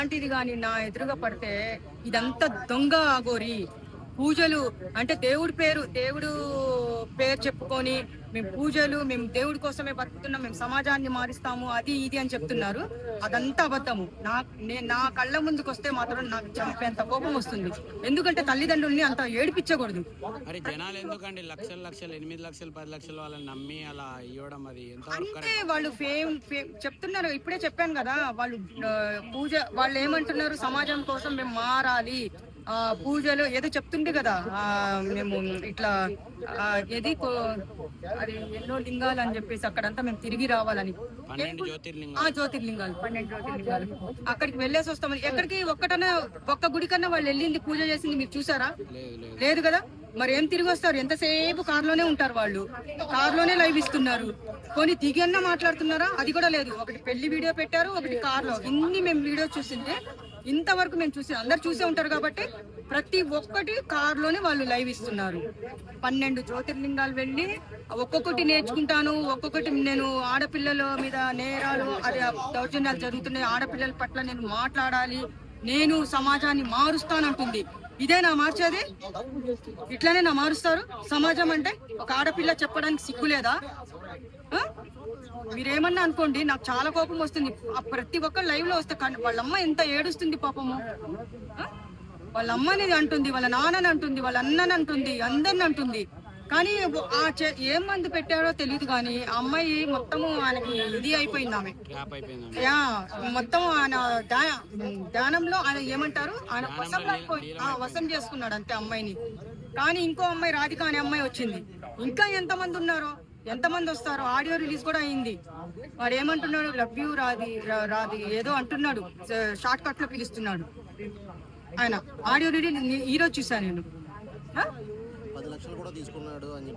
అలాంటిది కానీ నా ఎదురుగా పడితే ఇదంతా దొంగ అఘోరి పూజలు అంటే దేవుడు పేరు చెప్పుకొని మేము పూజలు మేము దేవుడి కోసమే బతుకుతున్నాం, మేము సమాజాన్ని మారుస్తాము అది ఇది అని చెప్తున్నారు. అదంతా అబద్ధము. నా కళ్ళ ముందుకు వస్తే మాత్రం నాకు చంపేంత కోపం వస్తుంది. ఎందుకంటే తల్లిదండ్రుల్ని అంత ఏడిపించకూడదు. మరి జనాలు ఎందుకండి లక్షలు 8 లక్షలు 10 లక్షలు వాళ్ళని నమ్మి అలా ఇవ్వడం అది అంటే వాళ్ళు ఫేమ్ చెప్తున్నారు. ఇప్పుడే చెప్పాను కదా, వాళ్ళు వాళ్ళు ఏమంటున్నారు, సమాజం కోసం మేము మారాలి, పూజలు ఏదో చెప్తుండే కదా, మేము ఇట్లా ఏది అది ఎన్నో లింగాలు అని చెప్పేసి అక్కడంతా మేము తిరిగి రావాలని 12 జ్యోతిర్లింగాలు అక్కడికి వెళ్ళేసి వస్తామని. ఎక్కడికి ఒక్క గుడి కన్నా వాళ్ళు వెళ్ళింది పూజ చేసింది మీరు చూసారా? లేదు కదా. మరి ఏం తిరిగి వస్తారు? ఎంతసేపు కార్లోనే ఉంటారు వాళ్ళు, కార్లోనే లైవ్ ఇస్తున్నారు. కొన్ని దిగి అన్నా మాట్లాడుతున్నారా? అది కూడా లేదు. ఒకటి పెళ్లి వీడియో పెట్టారు, ఒకటి కార్లో. ఇన్ని మేము వీడియో చూసింది ఇంతవరకు మేము చూసి అందరు చూసే ఉంటారు కాబట్టి ప్రతి ఒక్కటి కార్లోనే వాళ్ళు లైవ్ ఇస్తున్నారు. 12 జ్యోతిర్లింగాలు వెళ్ళి ఒక్కొక్కటి నేర్చుకుంటాను, ఒక్కొక్కటి నేను ఆడపిల్లల మీద నేరాలు అది దౌర్జన్యాలు జరుగుతున్నాయి, ఆడపిల్లల పట్ల నేను మాట్లాడాలి, నేను సమాజాన్ని మారుస్తానంటుంది. ఇదే నా మార్చేది? ఇట్లానే నా మారుస్తారు సమాజం అంటే? ఒక ఆడపిల్ల చెప్పడానికి సిగ్గులేదా? మీరేమన్నా అనుకోండి, నాకు చాలా కోపం వస్తుంది. ప్రతి ఒక్క లైవ్ లో వస్తే వాళ్ళమ్మ ఎంత ఏడుస్తుంది పాపము. వాళ్ళ అమ్మని అంటుంది, వాళ్ళ నాన్నని అంటుంది, వాళ్ళ అన్నని అంటుంది, అందరిని అంటుంది. కానీ ఏం మందు పెట్టారో తెలియదు కానీ ఆ అమ్మాయి మొత్తము ఆయనకి ఇది అయిపోయింది. ఆమె మొత్తం ఆయన ధ్యానంలో ఆయన ఏమంటారు, ఆయన వశం చేసుకున్నాడు అంతే అమ్మాయిని. కానీ ఇంకో అమ్మాయి రాధిక అనే అమ్మాయి వచ్చింది. ఇంకా ఎంతమంది ఉన్నారో, ఎంతమంది వస్తారో. ఆడియో రిలీజ్ కూడా అయింది. వాడు ఏమంటున్నాడు, లవ్ యూ రాది ఏదో అంటున్నాడు, షార్ట్ కట్ లో పిలుస్తున్నాడు ఆయన. ఆడియో రిలీజ్ ఈరోజు చూసాను నేను. 10 లక్షలు కూడా తీసుకున్నాడు అని